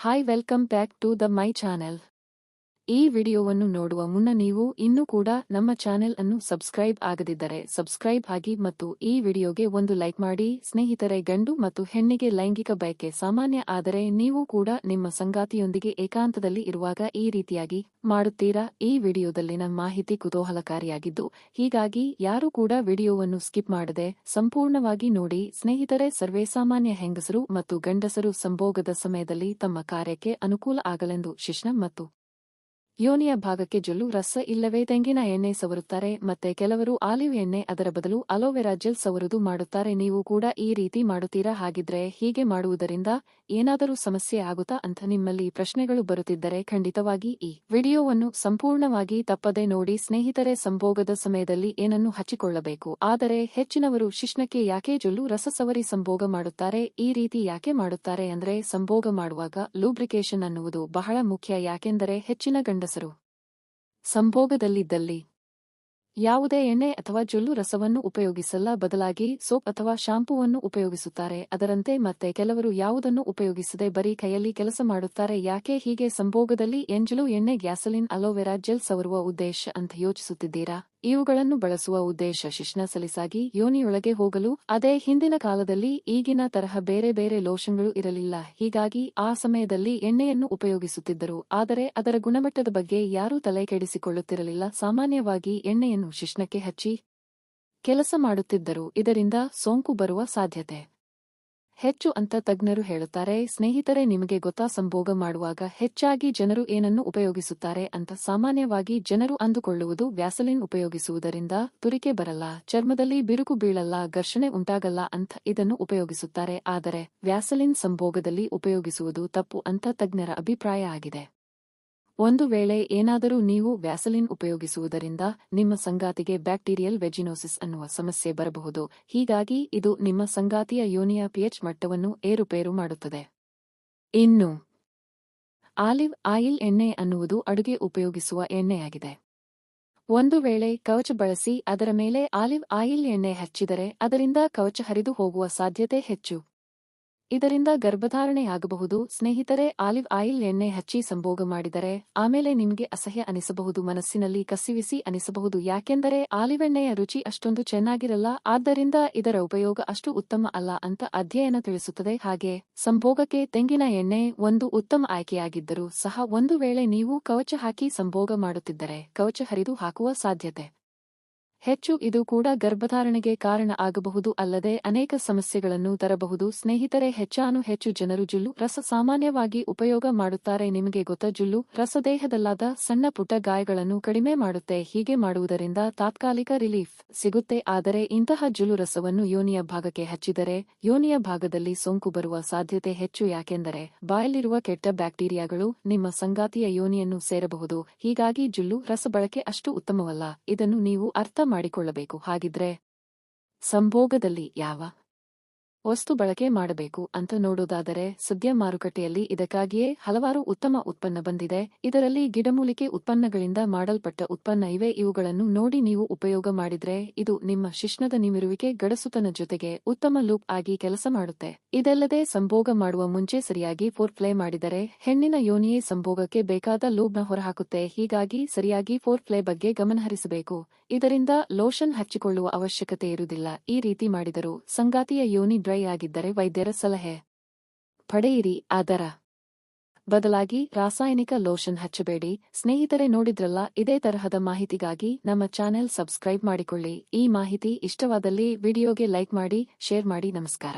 Hi welcome back to the my channel. ಈ ವಿಡಿಯೋವನ್ನು ನೋಡುವ ಮುನ್ನ ನೀವು ಇನ್ನೂ ಕೂಡ ನಮ್ಮ ಚಾನೆಲ್ ಅನ್ನು ಸಬ್ಸ್ಕ್ರೈಬ್ ಆಗದಿದ್ದರೆ ಸಬ್ಸ್ಕ್ರೈಬ್ ಆಗಿ ಮತ್ತು ಈ ವಿಡಿಯೋಗೆ ಒಂದು ಲೈಕ್ ಮಾಡಿ. ಸ್ನೇಹಿತರೆ, ಗಂಡು ಮತ್ತು ಹೆಣ್ಣಿಗೆ ಲೈಂಗಿಕ ಬಯಕೆ ಸಾಮಾನ್ಯ, ಆದರೆ ನೀವು ಕೂಡ ನಿಮ್ಮ ಸಂಗಾತಿಯೊಂದಿಗೆ ಏಕಾಂತದಲ್ಲಿ ಇರುವಾಗ ಈ ರೀತಿಯಾಗಿ ಮಾಡುತ್ತೀರಾ? ಈ ವಿಡಿಯೋದಲ್ಲಿನ ಮಾಹಿತಿ ಕುತೂಹಲಕಾರಿಯಾಗಿದ್ದು, ಹೀಗಾಗಿ ಯಾರೂ ಕೂಡ ವಿಡಿಯೋವನ್ನು ಸ್ಕಿಪ್ ಮಾಡದೆ ಸಂಪೂರ್ಣವಾಗಿ ನೋಡಿ. ಸ್ನೇಹಿತರೆ, ಸರ್ವೇಸಾಮಾನ್ಯ ಹೆಂಗಸರು ಮತ್ತು ಗಂಡಸರು ಸಂಭೋಗದ ಸಮಯದಲ್ಲಿ ತಮ್ಮ ಕಾರ್ಯಕ್ಕೆ ಅನುಕೂಲ ಆಗಲೆಂದು ಶಿಶ್ನ ಮತ್ತು ಯೋನಿಯ ಭಾಗಕ್ಕೆ ಜೊಲ್ಲು ರಸ ಇಲ್ಲವೇ ತೆಂಗಿನ ಎಣ್ಣೆ ಸವರುತ್ತಾರೆ. ಮತ್ತೆ ಕೆಲವರು ಆಲಿವ್ ಎಣ್ಣೆ, ಅದರ ಬದಲು ಅಲೋವೆರಾ ಜೆಲ್ ಸವರುವುದು ಮಾಡುತ್ತಾರೆ. ನೀವು ಕೂಡ ಈ ರೀತಿ ಮಾಡುತ್ತೀರಾ? ಹಾಗಿದ್ರೆ ಹೀಗೆ ಮಾಡುವುದರಿಂದ ಏನಾದರೂ ಸಮಸ್ಯೆ ಆಗುತ್ತಾ ಅಂತ ನಿಮ್ಮಲ್ಲಿ ಪ್ರಶ್ನೆಗಳು ಬರುತ್ತಿದ್ದರೆ ಖಂಡಿತವಾಗಿ ಈ ವಿಡಿಯೋವನ್ನು ಸಂಪೂರ್ಣವಾಗಿ ತಪ್ಪದೆ ನೋಡಿ. ಸ್ನೇಹಿತರೆ, ಸಂಭೋಗದ ಸಮಯದಲ್ಲಿ ಏನನ್ನು ಹಚ್ಚಿಕೊಳ್ಳಬೇಕು, ಆದರೆ ಹೆಚ್ಚಿನವರು ಶಿಶ್ನಕ್ಕೆ ಯಾಕೆ ಜೊಲ್ಲು ರಸ ಸವರಿ ಸಂಭೋಗ ಮಾಡುತ್ತಾರೆ? ಈ ರೀತಿ ಯಾಕೆ ಮಾಡುತ್ತಾರೆ ಅಂದ್ರೆ, ಸಂಭೋಗ ಮಾಡುವಾಗ ಲೂಬ್ರಿಕೇಶನ್ ಅನ್ನುವುದು ಬಹಳ ಮುಖ್ಯ. ಯಾಕೆಂದರೆ ಹೆಚ್ಚಿನ ಗಂಡಸರು ಸಂಭೋಗದಲ್ಲಿದ್ದಲ್ಲಿ ಯಾವುದೇ ಎಣ್ಣೆ ಅಥವಾ ಜೊಲ್ಲು ರಸವನ್ನು ಉಪಯೋಗಿಸಲ್ಲ, ಬದಲಾಗಿ ಸೋಪ್ ಅಥವಾ ಶಾಂಪೂವನ್ನು ಉಪಯೋಗಿಸುತ್ತಾರೆ. ಅದರಂತೆ ಮತ್ತೆ ಕೆಲವರು ಯಾವುದನ್ನು ಉಪಯೋಗಿಸದೆ ಬರೀ ಕೈಯಲ್ಲಿ ಕೆಲಸ ಮಾಡುತ್ತಾರೆ. ಯಾಕೆ ಹೀಗೆ? ಸಂಭೋಗದಲ್ಲಿ ಎಂಜಲು ಎಣ್ಣೆ, ಗ್ಯಾಸಲಿನ್, ಅಲೋವೆರಾ ಜೆಲ್ ಸವರುವ ಉದ್ದೇಶ ಅಂತ ಯೋಚಿಸುತ್ತಿದ್ದೀರಾ? ಇವುಗಳನ್ನು ಬಳಸುವ ಉದ್ದೇಶ ಶಿಶ್ನ ಸಲೀಸಾಗಿ ಯೋನಿಯೊಳಗೆ ಹೋಗಲು. ಅದೇ ಹಿಂದಿನ ಕಾಲದಲ್ಲಿ ಈಗಿನ ತರಹ ಬೇರೆ ಬೇರೆ ಲೋಷನ್ಗಳು ಇರಲಿಲ್ಲ, ಹೀಗಾಗಿ ಆ ಸಮಯದಲ್ಲಿ ಎಣ್ಣೆಯನ್ನು ಉಪಯೋಗಿಸುತ್ತಿದ್ದರು. ಆದರೆ ಅದರ ಗುಣಮಟ್ಟದ ಬಗ್ಗೆ ಯಾರೂ ತಲೆ ಕೆಡಿಸಿಕೊಳ್ಳುತ್ತಿರಲಿಲ್ಲ. ಸಾಮಾನ್ಯವಾಗಿ ಎಣ್ಣೆಯನ್ನು ಶಿಶ್ನಕ್ಕೆ ಹಚ್ಚಿ ಕೆಲಸ ಮಾಡುತ್ತಿದ್ದರು. ಇದರಿಂದ ಸೋಂಕು ಬರುವ ಸಾಧ್ಯತೆ ಹೆಚ್ಚು ಅಂತ ತಜ್ಞರು ಹೇಳುತ್ತಾರೆ. ಸ್ನೇಹಿತರೆ, ನಿಮಗೆ ಗೊತ್ತಾ, ಸಂಭೋಗ ಮಾಡುವಾಗ ಹೆಚ್ಚಾಗಿ ಜನರು ಏನನ್ನು ಉಪಯೋಗಿಸುತ್ತಾರೆ ಅಂತ? ಸಾಮಾನ್ಯವಾಗಿ ಜನರು ಅಂದುಕೊಳ್ಳುವುದು ವ್ಯಾಸಲಿನ್ ಉಪಯೋಗಿಸುವುದರಿಂದ ತುರಿಕೆ ಬರಲ್ಲ, ಚರ್ಮದಲ್ಲಿ ಬಿರುಕು ಬೀಳಲ್ಲ, ಘರ್ಷಣೆ ಉಂಟಾಗಲ್ಲ ಅಂತ ಇದನ್ನು ಉಪಯೋಗಿಸುತ್ತಾರೆ. ಆದರೆ ವ್ಯಾಸಲಿನ್ ಸಂಭೋಗದಲ್ಲಿ ಉಪಯೋಗಿಸುವುದು ತಪ್ಪು ಅಂತ ತಜ್ಞರ ಅಭಿಪ್ರಾಯ ಆಗಿದೆ. ಒಂದು ವೇಳೆ ಏನಾದರೂ ನೀವು ವ್ಯಾಸಲಿನ್ ಉಪಯೋಗಿಸುವುದರಿಂದ ನಿಮ್ಮ ಸಂಗಾತಿಗೆ ಬ್ಯಾಕ್ಟೀರಿಯಲ್ ವೆಜಿನೋಸಿಸ್ ಅನ್ನುವ ಸಮಸ್ಯೆ ಬರಬಹುದು. ಹೀಗಾಗಿ ಇದು ನಿಮ್ಮ ಸಂಗಾತಿಯ ಯೋನಿಯ ಪಿಎಚ್ ಮಟ್ಟವನ್ನು ಏರುಪೇರು ಮಾಡುತ್ತದೆ. ಇನ್ನು ಆಲಿವ್ ಆಯಿಲ್ ಎಣ್ಣೆ ಅನ್ನುವುದು ಅಡುಗೆ ಉಪಯೋಗಿಸುವ ಎಣ್ಣೆಯಾಗಿದೆ. ಒಂದು ವೇಳೆ ಕವಚ ಬಳಸಿ ಅದರ ಮೇಲೆ ಆಲಿವ್ ಆಯಿಲ್ ಎಣ್ಣೆ ಹಚ್ಚಿದರೆ ಅದರಿಂದ ಕವಚ ಹರಿದು ಹೋಗುವ ಸಾಧ್ಯತೆ ಹೆಚ್ಚು. ಇದರಿಂದ ಗರ್ಭಧಾರಣೆಯಾಗಬಹುದು. ಸ್ನೇಹಿತರೆ, ಆಲಿವ್ ಆಯಿಲ್ ಎಣ್ಣೆ ಹಚ್ಚಿ ಸಂಭೋಗ ಮಾಡಿದರೆ ಆಮೇಲೆ ನಿಮಗೆ ಅಸಹ್ಯ ಅನಿಸಬಹುದು, ಮನಸ್ಸಿನಲ್ಲಿ ಕಸಿವಿಸಿ ಅನಿಸಬಹುದು. ಯಾಕೆಂದರೆ ಆಲಿವೆಣ್ಣೆಯ ರುಚಿ ಅಷ್ಟೊಂದು ಚೆನ್ನಾಗಿರಲ್ಲ, ಆದ್ದರಿಂದ ಇದರ ಉಪಯೋಗ ಅಷ್ಟು ಉತ್ತಮ ಅಲ್ಲ ಅಂತ ಅಧ್ಯಯನ ತಿಳಿಸುತ್ತದೆ. ಹಾಗೆ ಸಂಭೋಗಕ್ಕೆ ತೆಂಗಿನ ಎಣ್ಣೆ ಒಂದು ಉತ್ತಮ ಆಯ್ಕೆಯಾಗಿದ್ದರೂ ಸಹ ಒಂದು ವೇಳೆ ನೀವು ಕವಚ ಹಾಕಿ ಸಂಭೋಗ ಮಾಡುತ್ತಿದ್ದರೆ ಕವಚ ಹರಿದು ಹಾಕುವ ಸಾಧ್ಯತೆ ಹೆಚ್ಚು. ಇದು ಕೂಡ ಗರ್ಭಧಾರಣೆಗೆ ಕಾರಣ ಆಗಬಹುದು, ಅಲ್ಲದೆ ಅನೇಕ ಸಮಸ್ಯೆಗಳನ್ನು ತರಬಹುದು. ಸ್ನೇಹಿತರೆ, ಹೆಚ್ಚು ಜನರು ಜೊಲ್ಲು ರಸ ಸಾಮಾನ್ಯವಾಗಿ ಉಪಯೋಗ ಮಾಡುತ್ತಾರೆ. ನಿಮಗೆ ಗೊತ್ತಾ, ಜೊಲ್ಲು ರಸ ದೇಹದಲ್ಲಾದ ಸಣ್ಣ ಪುಟ್ಟ ಗಾಯಗಳನ್ನು ಕಡಿಮೆ ಮಾಡುತ್ತೆ. ಹೀಗೆ ಮಾಡುವುದರಿಂದ ತಾತ್ಕಾಲಿಕ ರಿಲೀಫ್ ಸಿಗುತ್ತೆ. ಆದರೆ ಇಂತಹ ಜೊಲ್ಲು ರಸವನ್ನು ಯೋನಿಯ ಭಾಗಕ್ಕೆ ಹಚ್ಚಿದರೆ ಯೋನಿಯ ಭಾಗದಲ್ಲಿ ಸೋಂಕು ಬರುವ ಸಾಧ್ಯತೆ ಹೆಚ್ಚು. ಯಾಕೆಂದರೆ ಬಾಯಲ್ಲಿರುವ ಕೆಟ್ಟ ಬ್ಯಾಕ್ಟೀರಿಯಾಗಳು ನಿಮ್ಮ ಸಂಗಾತಿಯ ಯೋನಿಯನ್ನು ಸೇರಬಹುದು. ಹೀಗಾಗಿ ಜೊಲ್ಲು ರಸ ಬಳಕೆ ಅಷ್ಟು ಉತ್ತಮವಲ್ಲ. ಇದನ್ನು ನೀವು ಅರ್ಥ ಮಾಡಿಕೊಳ್ಳಬೇಕು. ಹಾಗಿದ್ರೆ ಸಂಭೋಗದಲ್ಲಿ ಯಾವ ವಸ್ತು ಬಳಕೆ ಮಾಡಬೇಕು ಅಂತ ನೋಡೋದಾದರೆ, ಸದ್ಯ ಮಾರುಕಟ್ಟೆಯಲ್ಲಿ ಇದಕ್ಕಾಗಿಯೇ ಹಲವಾರು ಉತ್ತಮ ಉತ್ಪನ್ನ ಬಂದಿದೆ. ಇದರಲ್ಲಿ ಗಿಡಮೂಲಿಕೆ ಉತ್ಪನ್ನಗಳಿಂದ ಮಾಡಲ್ಪಟ್ಟ ಉತ್ಪನ್ನ ಇವೆ. ಇವುಗಳನ್ನು ನೋಡಿ ನೀವು ಉಪಯೋಗ ಮಾಡಿದ್ರೆ ಇದು ನಿಮ್ಮ ಶಿಶ್ನದ ನಿಮಿರುವಿಕೆ, ಗಡಸುತನ ಜೊತೆಗೆ ಉತ್ತಮ ಲೂಪ್ ಆಗಿ ಕೆಲಸ ಮಾಡುತ್ತೆ. ಇದಲ್ಲದೆ ಸಂಭೋಗ ಮಾಡುವ ಮುಂಚೆ ಸರಿಯಾಗಿ ಫೋರ್ ಪ್ಲೇ ಮಾಡಿದರೆ ಹೆಣ್ಣಿನ ಯೋನಿಯೇ ಸಂಭೋಗಕ್ಕೆ ಬೇಕಾದ ಲೂಬ್ನ ಹೊರಹಾಕುತ್ತೆ. ಹೀಗಾಗಿ ಸರಿಯಾಗಿ ಫೋರ್ ಪ್ಲೇ ಬಗ್ಗೆ ಗಮನಹರಿಸಬೇಕು. ಇದರಿಂದ ಲೋಷನ್ ಹಚ್ಚಿಕೊಳ್ಳುವ ಅವಶ್ಯಕತೆ ಇರುವುದಿಲ್ಲ. ಈ ರೀತಿ ಮಾಡಿದರೂ ಸಂಗಾತಿಯ ಯೋನಿ ಡ್ರೈ ಆಗಿದ್ದರೆ ವೈದ್ಯರ ಸಲಹೆ ಪಡೆಯಿರಿ. ಅದರ ಬದಲಾಗಿ ರಾಸಾಯನಿಕ ಲೋಷನ್ ಹಚ್ಚಬೇಡಿ. ಸ್ನೇಹಿತರೆ, ನೋಡಿದ್ರಲ್ಲ, ಇದೇ ತರಹದ ಮಾಹಿತಿಗಾಗಿ ನಮ್ಮ ಚಾನೆಲ್ ಸಬ್ಸ್ಕ್ರೈಬ್ ಮಾಡಿಕೊಳ್ಳಿ. ಈ ಮಾಹಿತಿ ಇಷ್ಟವಾದಲ್ಲಿ ವಿಡಿಯೋಗೆ ಲೈಕ್ ಮಾಡಿ, ಶೇರ್ ಮಾಡಿ. ನಮಸ್ಕಾರ.